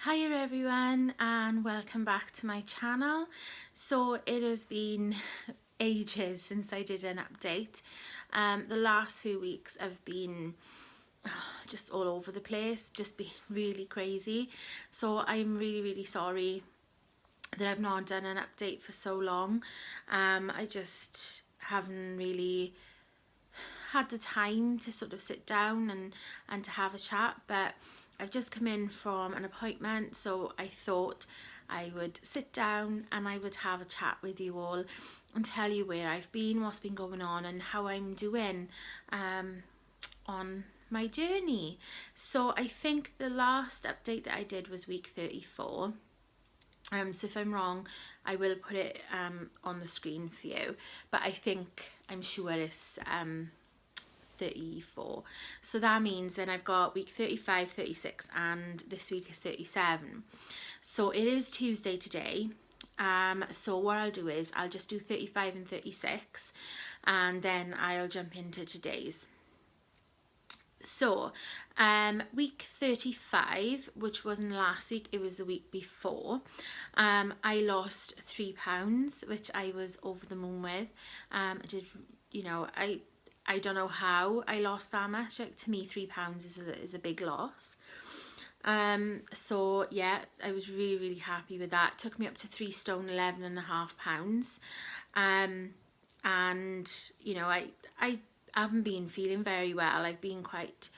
Hiya everyone and welcome back to my channel. So it has been ages since I did an update. The last few weeks have been just all over the place, just been really crazy. So I'm really sorry that I've not done an update for so long. I just haven't really had the time to sort of sit down and to have a chat, but I've just come in from an appointment, so I thought I would sit down and I would have a chat with you all and tell you where I've been, what's been going on and how I'm doing on my journey. So I think the last update that I did was week 34. So if I'm wrong, I will put it on the screen for you, but I'm sure it's 34. So that means then I've got week 35, 36 and this week is 37. So it is Tuesday today. So what I'll do is I'll just do 35 and 36 and then I'll jump into today's. So week 35, which wasn't last week, it was the week before, I lost £3, which I was over the moon with. I did, I don't know how I lost that much. Like, to me, £3 is a big loss. So yeah, I was really happy with that. It took me up to 3 stone 11 and a half pounds. And I haven't been feeling very well. I've been quite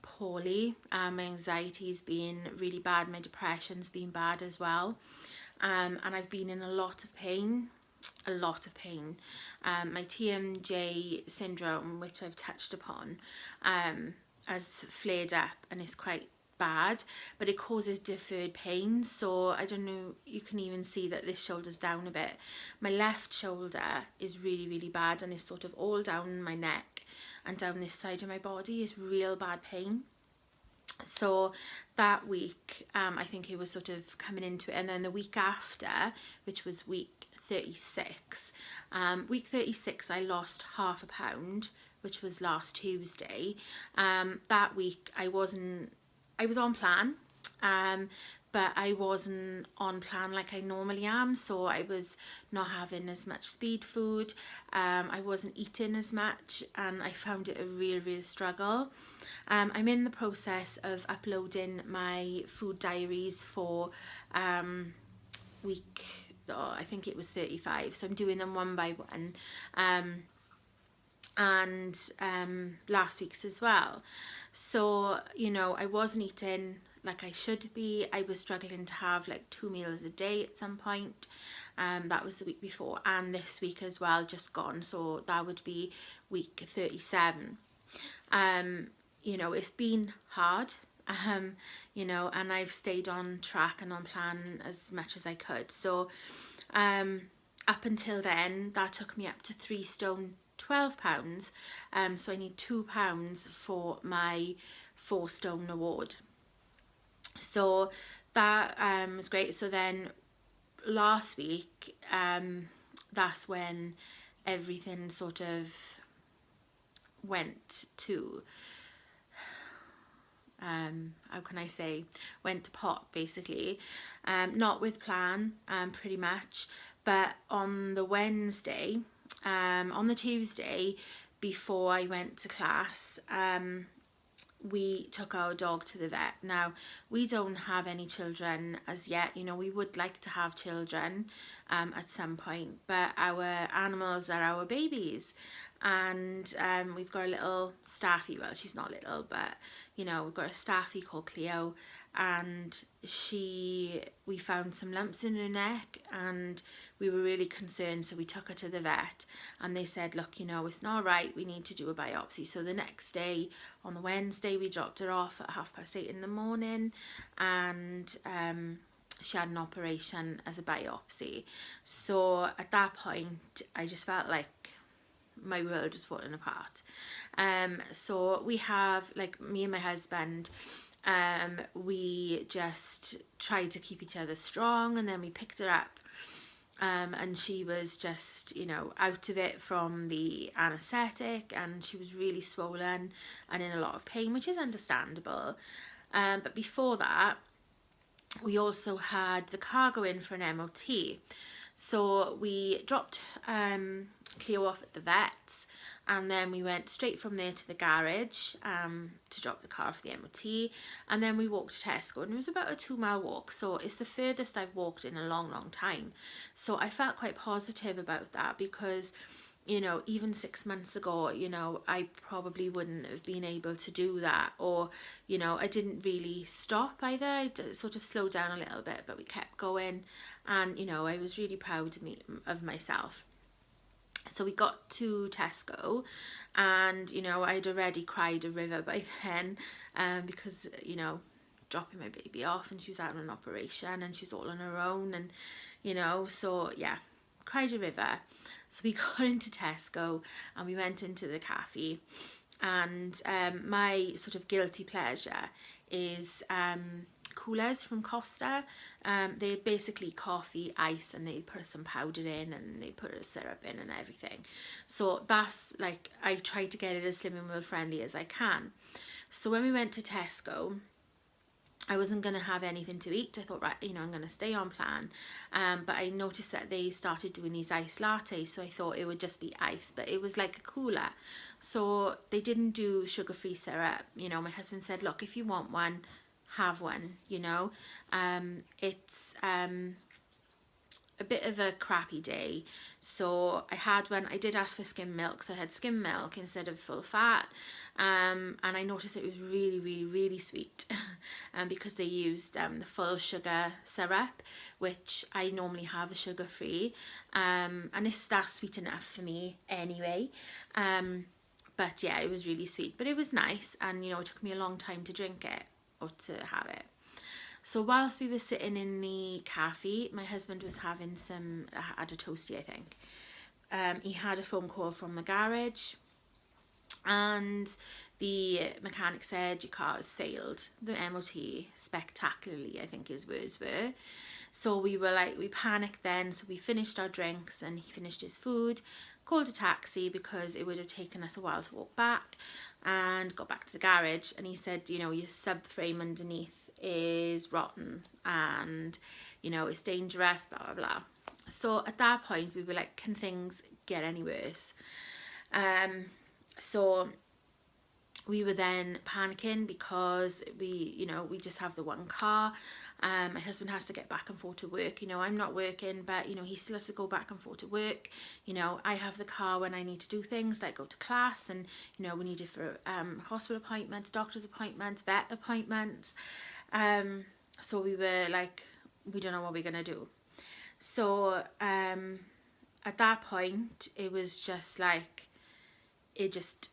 poorly. My anxiety's been really bad. My depression's been bad as well. And I've been in a lot of pain. My TMJ syndrome, which I've touched upon, has flared up and is quite bad, but it causes deferred pain. So I don't know, you can even see that this shoulder's down a bit. My left shoulder is really bad and is sort of all down my neck and down this side of my body is real bad pain. So that week, I think it was sort of coming into it, and then the week after, which was week 36, week 36 I lost £0.5 pound, which was last Tuesday. That week I was on plan, but I wasn't on plan like I normally am, so I was not having as much speed food, I wasn't eating as much, and I found it a real struggle. I'm in the process of uploading my food diaries for week, I think it was 35, so I'm doing them one by one, and last week's as well. So I wasn't eating like I should be. I was struggling to have like 2 meals a day at some point. That was the week before, and this week as well, just gone, so that would be week 37. It's been hard, and I've stayed on track and on plan as much as I could. So up until then, that took me up to 3 stone 12 pounds. So I need £2 for my 4 stone award. So that was great. So then last week, that's when everything sort of went to how can I say, went to pot basically. Not with plan, pretty much, but on the Wednesday, on the Tuesday before I went to class, we took our dog to the vet. Now, we don't have any children as yet. We would like to have children at some point, but our animals are our babies. And we've got a little staffy. Well, she's not little, but we've got a staffy called Cleo, and we found some lumps in her neck and we were really concerned, so we took her to the vet and they said, look, it's not right, we need to do a biopsy. So the next day, on the Wednesday, we dropped her off at 8:30 in the morning, and she had an operation as a biopsy. So at that point I just felt like my world was falling apart. So we have, like, me and my husband, we just tried to keep each other strong, and then we picked her up, and she was just out of it from the anaesthetic, and she was really swollen and in a lot of pain, which is understandable. But before that, we also had the car go in for an MOT. So we dropped Cleo off at the vet's, and then we went straight from there to the garage to drop the car for the MOT, and then we walked to Tesco, and it was about a 2 mile walk, so it's the furthest I've walked in a long time. So I felt quite positive about that, because you know, even 6 months ago, you know, I probably wouldn't have been able to do that. Or, you know, I didn't really stop either. I sort of slowed down a little bit, but we kept going. And, you know, I was really proud of myself. So we got to Tesco, and, you know, I'd already cried a river by then, because, you know, dropping my baby off, and she was out on an operation, and she was all on her own, and, you know, so yeah, cried a river. So we got into Tesco, and we went into the cafe, and my sort of guilty pleasure is coolers from Costa. They're basically coffee, ice, and they put some powder in, and they put a syrup in and everything. So that's like, I try to get it as Slimming World friendly as I can. So when we went to Tesco, I wasn't going to have anything to eat. I thought, right, you know, I'm going to stay on plan. But I noticed that they started doing these iced lattes, so I thought it would just be ice, but it was like a cooler. So they didn't do sugar-free syrup. You know, my husband said, look, if you want one, have one, you know. It's a bit of a crappy day, so I had one. I did ask for skim milk, so I had skim milk instead of full fat, and I noticed it was really sweet, because they used the full sugar syrup, which I normally have a sugar free, and that's sweet enough for me anyway. But yeah, it was really sweet, but it was nice, and you know, it took me a long time to drink it, or to have it. So whilst we were sitting in the cafe, my husband was having had a toasty, I think. He had a phone call from the garage, and the mechanic said, your car has failed the MOT spectacularly, I think his words were. So we panicked then, so we finished our drinks, and he finished his food, called a taxi because it would have taken us a while to walk back, and got back to the garage. And he said, you know, your subframe underneath is rotten, and you know, it's dangerous, blah blah blah. So at that point we were like, can things get any worse? So we were then panicking, because we just have the one car. My husband has to get back and forth to work. You know, I'm not working, but you know, he still has to go back and forth to work. You know, I have the car when I need to do things like go to class, and you know, we need it for hospital appointments, doctor's appointments, vet appointments. So we were like, we don't know what we're gonna do. So at that point, it was just like, it just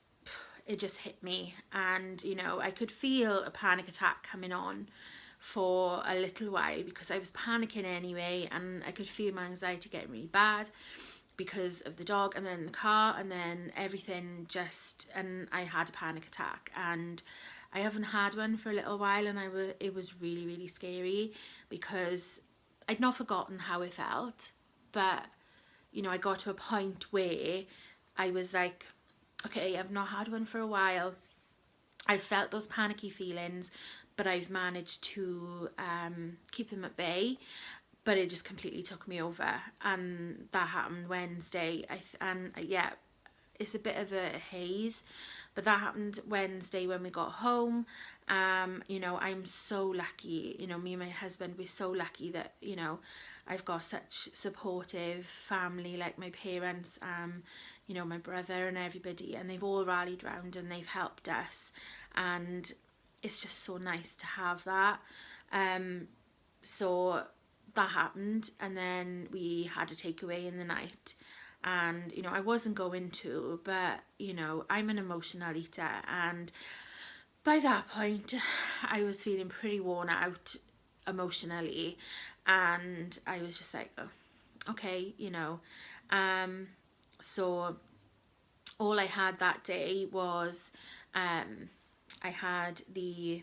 hit me, and you know, I could feel a panic attack coming on for a little while, because I was panicking anyway, and I could feel my anxiety getting really bad because of the dog, and then the car, and then everything and I had a panic attack, and I haven't had one for a little while, and it was really scary, because I'd not forgotten how it felt, but you know, I got to a point where I was like, okay, I've not had one for a while. I've felt those panicky feelings, but I've managed to keep them at bay. But it just completely took me over, and that happened Wednesday. Yeah, it's a bit of a haze, but that happened Wednesday when we got home. You know, I'm so lucky. You know, me and my husband, we're so lucky that, you know, I've got such supportive family, like my parents, you know, my brother and everybody, and they've all rallied round and they've helped us, and it's just so nice to have that. So that happened, and then we had a takeaway in the night, and you know, I wasn't going to, but you know, I'm an emotional eater, and by that point I was feeling pretty worn out emotionally, and I was just like, oh, okay, you know. So all I had that day was I had the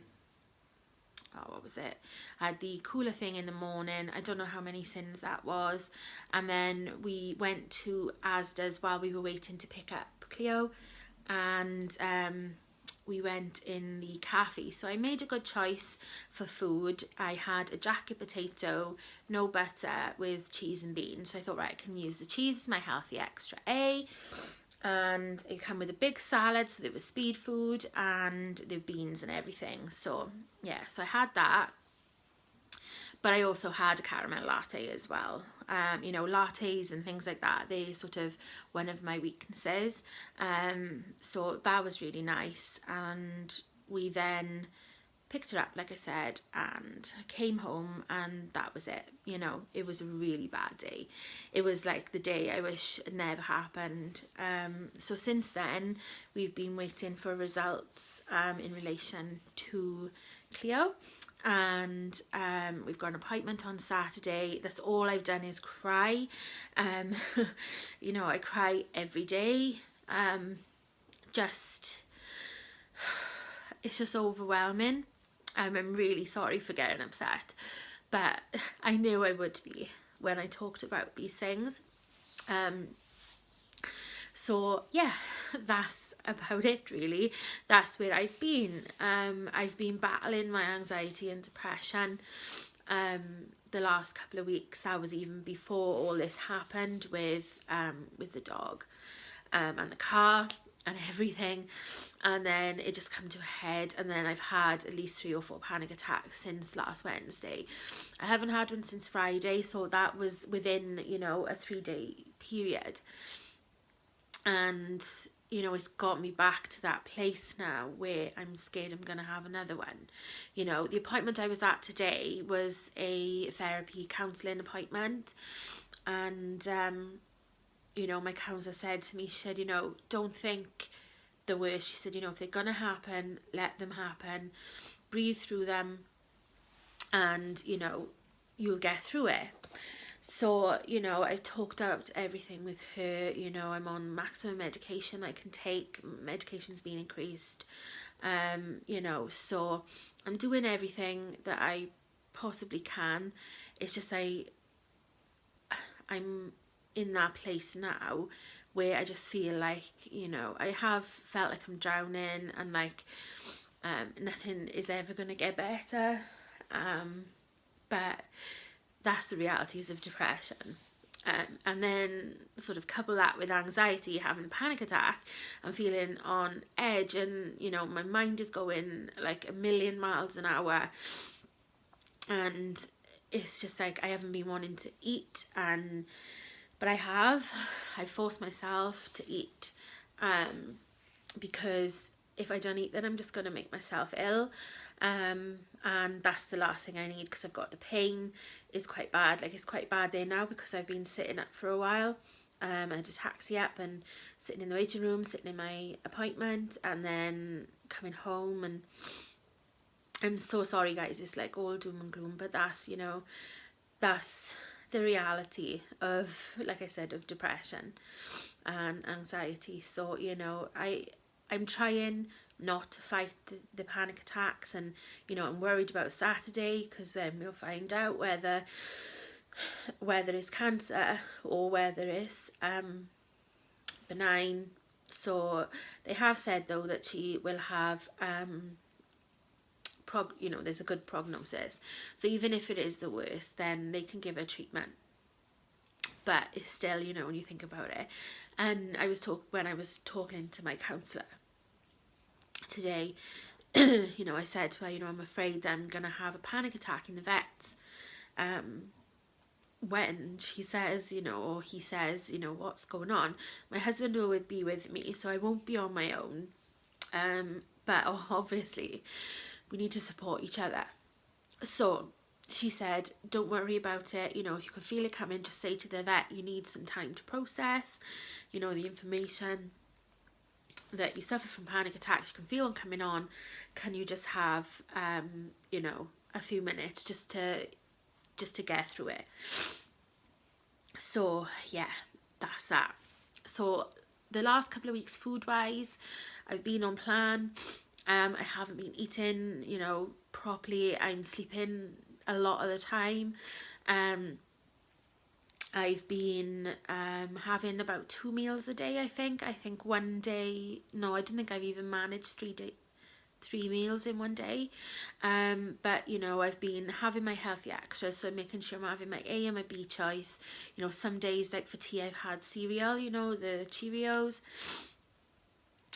what was it? I had the cooler thing in the morning. I don't know how many sins that was. And then we went to Asda's while we were waiting to pick up Cleo, and we went in the cafe. So I made a good choice for food. I had a jacket potato, no butter, with cheese and beans. So I thought, right, I can use the cheese, my healthy extra A. And it came with a big salad, so there was speed food and the beans and everything. So yeah, so I had that. But I also had a caramel latte as well. You know, lattes and things like that, they're sort of one of my weaknesses. So that was really nice. And we then picked it up, like I said, and came home, and that was it. You know, it was a really bad day. It was like the day I wish it never happened. So since then, we've been waiting for results in relation to Cleo, and we've got an appointment on Saturday. That's all I've done is cry. You know, I cry every day. Just it's just overwhelming. I'm really sorry for getting upset, but I knew I would be when I talked about these things. So yeah, that's about it really. That's where I've been. I've been battling my anxiety and depression the last couple of weeks. That was even before all this happened with the dog and the car and everything, and then it just come to a head, and then I've had at least 3 or 4 panic attacks since last Wednesday. I haven't had one since Friday, so that was within, you know, a 3-day period. And you know, it's got me back to that place now where I'm scared I'm gonna have another one. You know, the appointment I was at today was a therapy counselling appointment, and you know, my counsellor said to me, she said, you know, don't think the worst. She said, you know, if they're gonna happen, let them happen, breathe through them, and you know, you'll get through it. So, you know, I talked out everything with her. You know, I'm on maximum medication I can take. Medication's been increased. You know, so I'm doing everything that I possibly can. It's just I'm in that place now where I just feel like, you know, I have felt like I'm drowning, and like nothing is ever going to get better. But that's the realities of depression. And then sort of couple that with anxiety, having a panic attack, I'm feeling on edge, and you know, my mind is going like a million miles an hour, and it's just like I haven't been wanting to eat, but I forced myself to eat, because if I don't eat, then I'm just going to make myself ill. And that's the last thing I need, because I've got the pain is quite bad. Like, it's quite bad there now because I've been sitting up for a while. I had a taxi up and sitting in the waiting room, sitting in my appointment, and then coming home. And I'm so sorry, guys. It's like all doom and gloom, but that's, you know, that's the reality of, like I said, of depression and anxiety. So, you know, I'm trying not to fight the panic attacks, and you know, I'm worried about Saturday, because then we'll find out whether it's cancer or whether it's benign. So they have said though that she will have you know, there's a good prognosis, so even if it is the worst, then they can give her treatment. But it's still, you know, when you think about it. And when I was talking to my counsellor today, you know, I said to her, you know, I'm afraid that I'm gonna have a panic attack in the vets. When she says, you know, or he says, you know, what's going on, my husband will be with me, so I won't be on my own. But obviously we need to support each other. So she said, don't worry about it. You know, if you can feel it coming, just say to the vet you need some time to process, you know, the information that you suffer from panic attacks. You can feel them coming on. Can you just have, you know, a few minutes just to get through it? So yeah, that's that. So the last couple of weeks, food wise, I've been on plan. I haven't been eating, you know, properly. I'm sleeping a lot of the time. I've been having about 2 meals a day, I think. I think one day, no, I don't think I've even managed 3 days. 3 meals in one day. But you know, I've been having my healthy extras, so making sure I'm having my A and my B choice. You know, some days like for tea I've had cereal, you know, the Cheerios,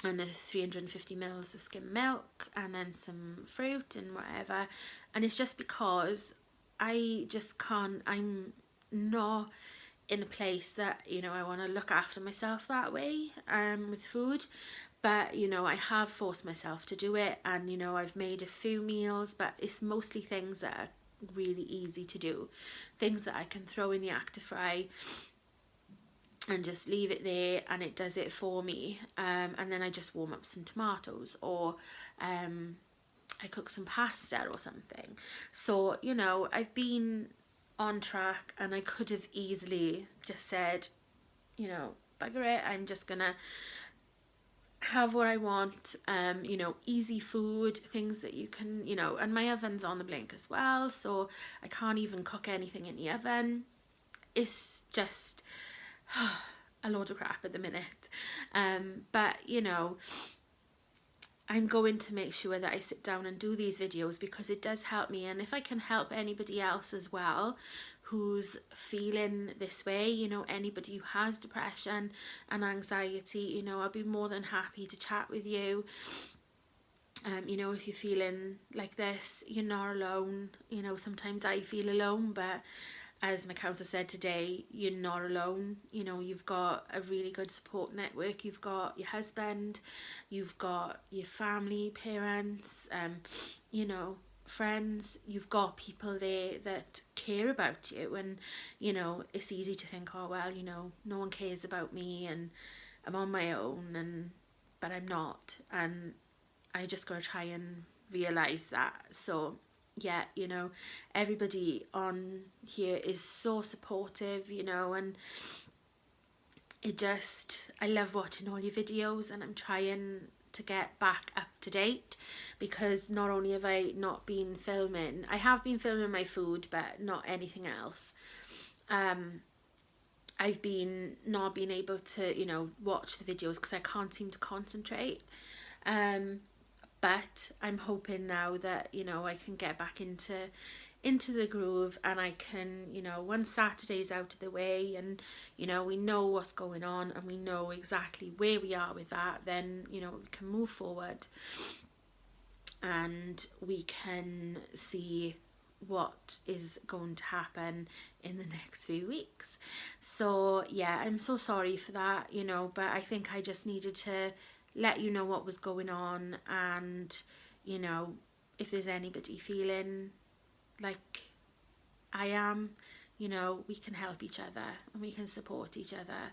and the 350 mils of skim milk, and then some fruit and whatever. And it's just because I just can't, I'm not in a place that, you know, I want to look after myself that way with food. But you know, I have forced myself to do it, and you know, I've made a few meals, but it's mostly things that are really easy to do, things that I can throw in the active fry and just leave it there and it does it for me. And then I just warm up some tomatoes, or I cook some pasta or something. So you know, I've been on track, and I could have easily just said, you know, bugger it, I'm just gonna have what I want. You know, easy food, things that you can, you know, and my oven's on the blink as well, so I can't even cook anything in the oven. It's just a load of crap at the minute. But you know, I'm going to make sure that I sit down and do these videos because it does help me, and if I can help anybody else as well who's feeling this way, you know, anybody who has depression and anxiety, you know, I'll be more than happy to chat with you. You know, if you're feeling like this, you're not alone. You know, sometimes I feel alone, but as my counsellor said today, you're not alone. You know, you've got a really good support network. You've got your husband, you've got your family, parents, you know, friends. You've got people there that care about you. And, you know, it's easy to think, oh, well, you know, no one cares about me and I'm on my own, and but I'm not. And I just got to try and realise that. So yeah, you know, everybody on here is so supportive, you know, and it just, I love watching all your videos, and I'm trying to get back up to date, because not only have I not been filming, I have been filming my food but not anything else. I've been not being able to, you know, watch the videos because I can't seem to concentrate. But I'm hoping now that, you know, I can get back into the groove, and I can, you know, once Saturday's out of the way and, you know, we know what's going on and we know exactly where we are with that, then, you know, we can move forward and we can see what is going to happen in the next few weeks. So yeah, I'm so sorry for that, you know, but I think I just needed to let you know what was going on, and you know, if there's anybody feeling like I am, you know, we can help each other and we can support each other.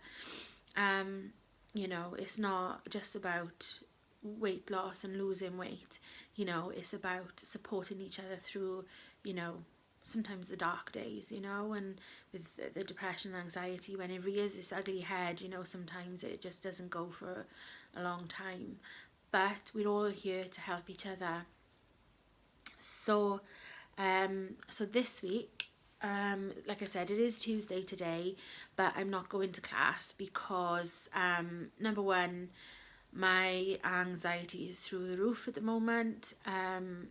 You know, it's not just about weight loss and losing weight, you know, it's about supporting each other through, you know, sometimes the dark days, you know, and with the depression and anxiety, when it rears its ugly head, you know, sometimes it just doesn't go for a long time. But we're all here to help each other. So so this week, like I said, it is Tuesday today, but I'm not going to class because number one, my anxiety is through the roof at the moment.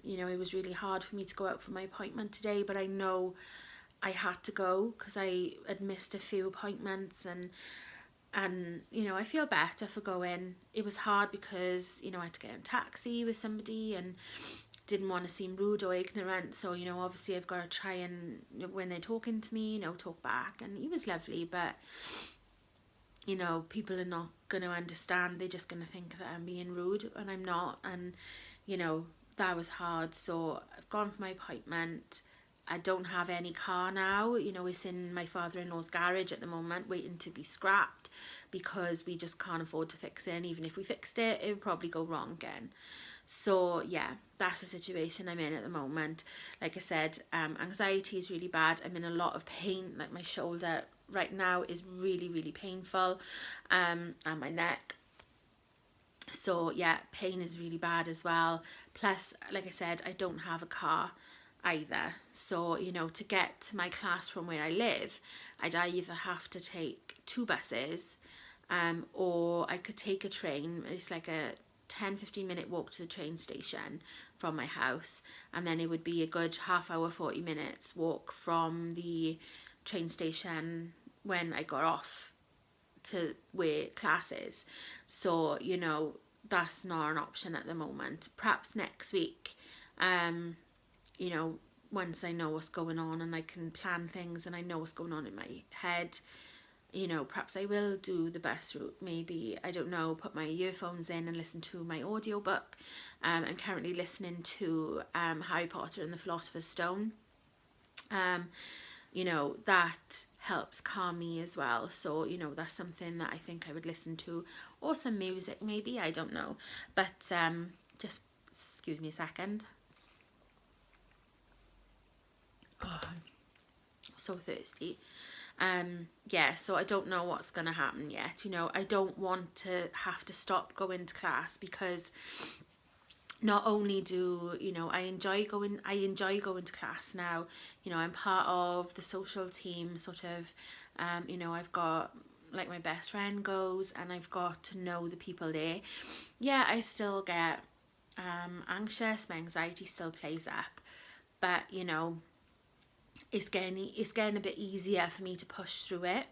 You know, it was really hard for me to go out for my appointment today, but I know I had to go because I had missed a few appointments, and you know, I feel better for going. It was hard because, you know, I had to get in a taxi with somebody and didn't want to seem rude or ignorant, so, you know, obviously I've got to try and, when they're talking to me, you know, talk back. And he was lovely, but you know, people are not going to understand. They're just going to think that I'm being rude, and I'm not. And you know, that was hard. So I've gone for my appointment. I don't have any car now, you know, it's in my father-in-law's garage at the moment waiting to be scrapped because we just can't afford to fix it, and even if we fixed it, it would probably go wrong again. So yeah, that's the situation I'm in at the moment. Like I said, anxiety is really bad. I'm in a lot of pain, like my shoulder right now is really painful, and my neck. So yeah, pain is really bad as well. Plus, like I said, I don't have a car either. So, you know, to get to my class from where I live, I'd either have to take 2 buses, or I could take a train. It's like a 10-15 minute walk to the train station from my house, and then it would be a good half hour, 40 minutes walk from the train station when I got off to where class is. So, you know, that's not an option at the moment. Perhaps next week, you know, once I know what's going on and I can plan things and I know what's going on in my head, you know, perhaps I will do the best route. Maybe, I don't know, put my earphones in and listen to my audiobook. I'm currently listening to Harry Potter and the Philosopher's Stone. You know, that helps calm me as well. So, you know, that's something that I think I would listen to. Or some music, maybe, I don't know. But just excuse me a second. Oh, I'm so thirsty. Yeah, so I don't know what's going to happen yet. You know, I don't want to have to stop going to class, because not only do, you know, I enjoy going to class now. You know, I'm part of the social team, sort of. You know, I've got, like, my best friend goes, and I've got to know the people there. Yeah, I still get anxious. My anxiety still plays up, but, you know, it's getting a bit easier for me to push through it.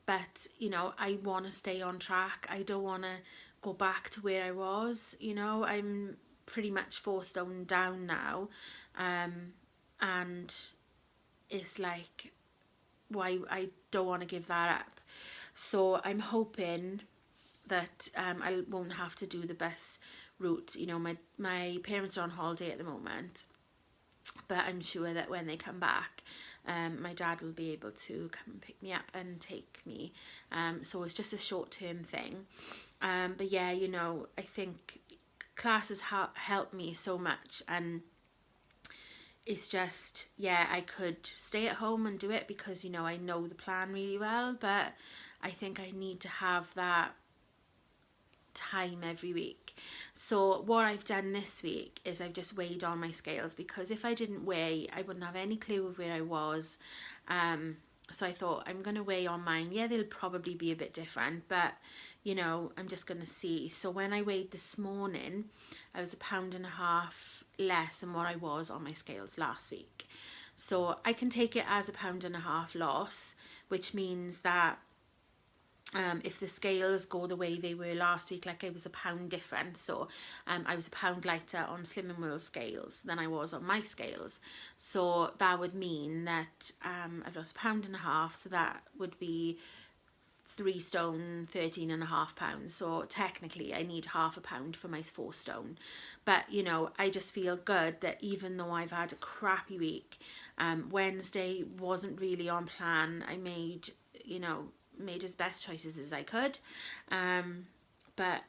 But, you know, I want to stay on track. I don't want to go back to where I was. You know, I'm pretty much 4 stone down now, and it's like, why, I don't want to give that up. So I'm hoping that I won't have to do the bus route. You know, my parents are on holiday at the moment, but I'm sure that when they come back, my dad will be able to come and pick me up and take me. So it's just a short-term thing. But yeah, you know, I think classes helped me so much, and it's just, yeah, I could stay at home and do it because, you know, I know the plan really well, but I think I need to have that time every week. So what I've done this week is I've just weighed on my scales, because if I didn't weigh, I wouldn't have any clue of where I was. So I thought, I'm going to weigh on mine. Yeah, they'll probably be a bit different, but, you know, I'm just going to see. So when I weighed this morning, I was 1.5 pounds less than what I was on my scales last week. So I can take it as 1.5 pounds loss, which means that if the scales go the way they were last week, like, I was £1 different. So I was £1 lighter on Slim and World scales than I was on my scales. So that would mean that I've lost 1.5 pounds. So that would be 3 stone, 13.5 pounds. So technically I need £0.5 pound for my 4 stone. But, you know, I just feel good that even though I've had a crappy week, Wednesday wasn't really on plan. I made as best choices as I could, but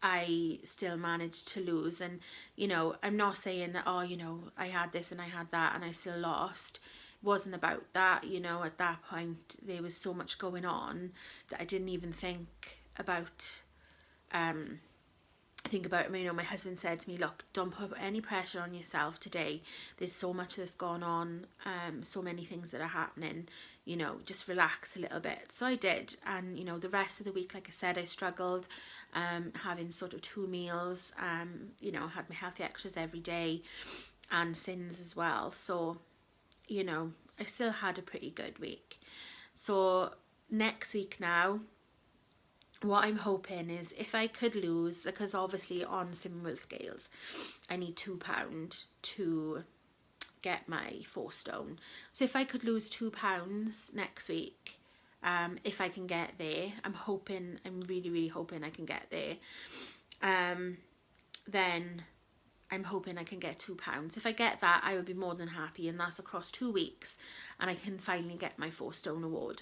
I still managed to lose. And, you know, I'm not saying that, oh, you know, I had this and I had that and I still lost. It wasn't about that. You know, at that point there was so much going on that I didn't even think about you know, my husband said to me, look, don't put any pressure on yourself today. There's so much that's gone on, so many things that are happening, you know, just relax a little bit. So I did. And, you know, the rest of the week, like I said, I struggled having sort of 2 meals, you know, had my healthy extras every day and sins as well. So, you know, I still had a pretty good week. So next week now, what I'm hoping is, if I could lose, because obviously on similar scales I need £2 to get my 4 stone. So if I could lose £2 next week, if I can get there, I'm really hoping I can get there, then I'm hoping I can get £2. If I get that, I would be more than happy, and that's across 2 weeks, and I can finally get my 4 stone award.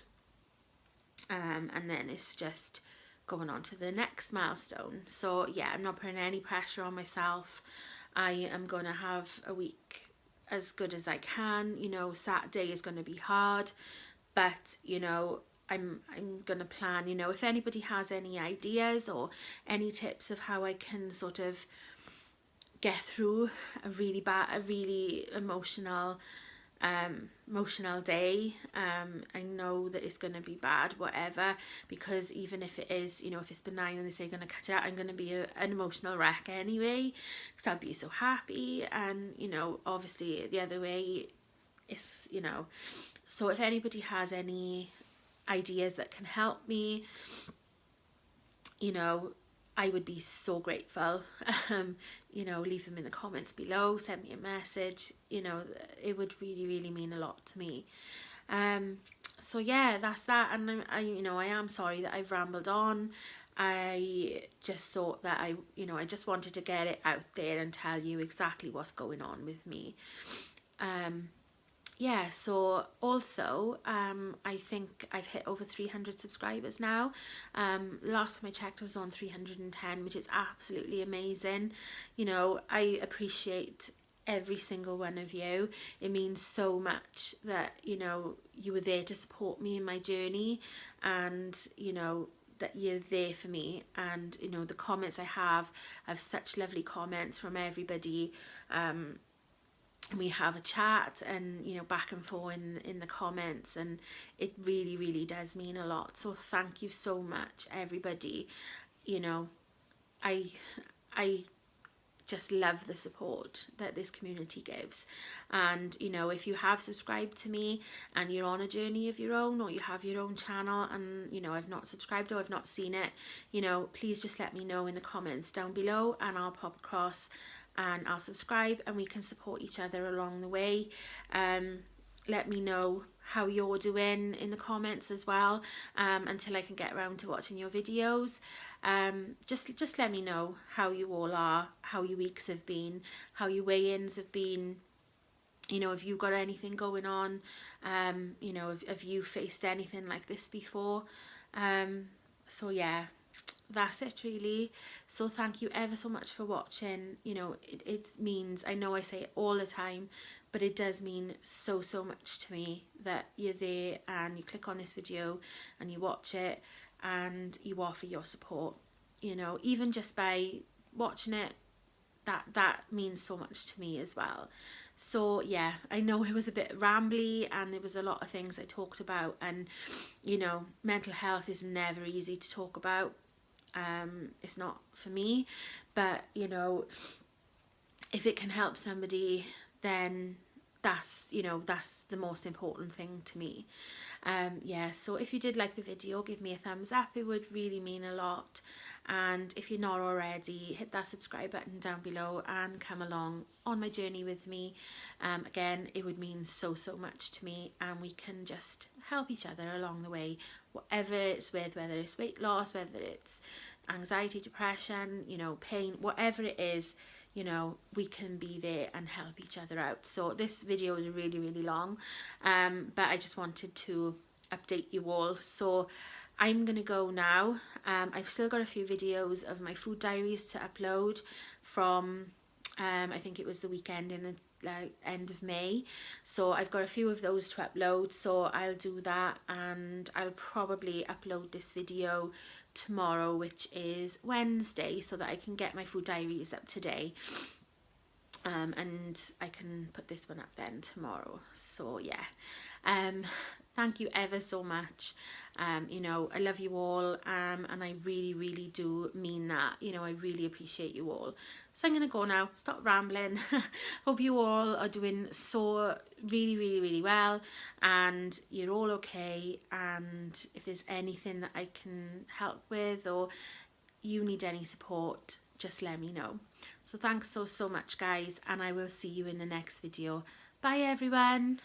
And then it's just going on to the next milestone. So yeah, I'm not putting any pressure on myself. I am going to have a week as good as I can. You know, Saturday is going to be hard, but, you know, I'm going to plan. You know, if anybody has any ideas or any tips of how I can sort of get through a really emotional emotional day. I know that it's going to be bad, whatever, because even if it is, you know, if it's benign and they say going to cut it out, I'm going to be an emotional wreck anyway, because I'll be so happy. And, you know, obviously the other way is, you know, so if anybody has any ideas that can help me, you know, I would be so grateful. You know, leave them in the comments below, send me a message, you know, it would really, really mean a lot to me. So yeah, that's that. And I you know, I am sorry that I've rambled on. I just thought that you know, I just wanted to get it out there and tell you exactly what's going on with me. Yeah, so also I think I've hit over 300 subscribers now. Last time I checked I was on 310, which is absolutely amazing. You know, I appreciate every single one of you. It means so much that, you know, you were there to support me in my journey, and, you know, that you're there for me. And, you know, the comments I have such lovely comments from everybody. We have a chat and, you know, back and forth in the comments, and it really, really does mean a lot. So thank you so much, everybody. You know, I just love the support that this community gives. And, you know, if you have subscribed to me and you're on a journey of your own, or you have your own channel and, you know, I've not subscribed or I've not seen it, you know, please just let me know in the comments down below, and I'll pop across and I'll subscribe, and we can support each other along the way. Let me know how you're doing in the comments as well, until I can get around to watching your videos. Just let me know how you all are, how your weeks have been, how your weigh-ins have been. You know, have you got anything going on? You know, have you faced anything like this before? So yeah, that's it really. So thank you ever so much for watching. You know, it means, I know I say it all the time, but it does mean so much to me that you're there and you click on this video and you watch it and you offer your support. You know, even just by watching it, that means so much to me as well. So yeah, I know it was a bit rambly and there was a lot of things I talked about, and, you know, mental health is never easy to talk about. It's not for me, but, you know, if it can help somebody, then that's, you know, that's the most important thing to me. Yeah, so if you did like the video, give me a thumbs up, it would really mean a lot. And if you're not already, hit that subscribe button down below and come along on my journey with me. Again, it would mean so much to me, and we can just help each other along the way, whatever it's with, whether it's weight loss, whether it's anxiety, depression, you know, pain, whatever it is, you know, we can be there and help each other out. So this video is really long, but I just wanted to update you all. So I'm gonna go now. I've still got a few videos of my food diaries to upload from I think it was the weekend in the end of May, so I've got a few of those to upload, so I'll do that, and I'll probably upload this video tomorrow, which is Wednesday, so that I can get my food diaries up today, and I can put this one up then tomorrow. So yeah, thank you ever so much. You know, I love you all, and I really do mean that. You know, I really appreciate you all. So I'm gonna go now, stop rambling. Hope you all are doing so really well, and you're all okay. And if there's anything that I can help with, or you need any support, just let me know. So thanks so much guys, and I will see you in the next video. Bye everyone.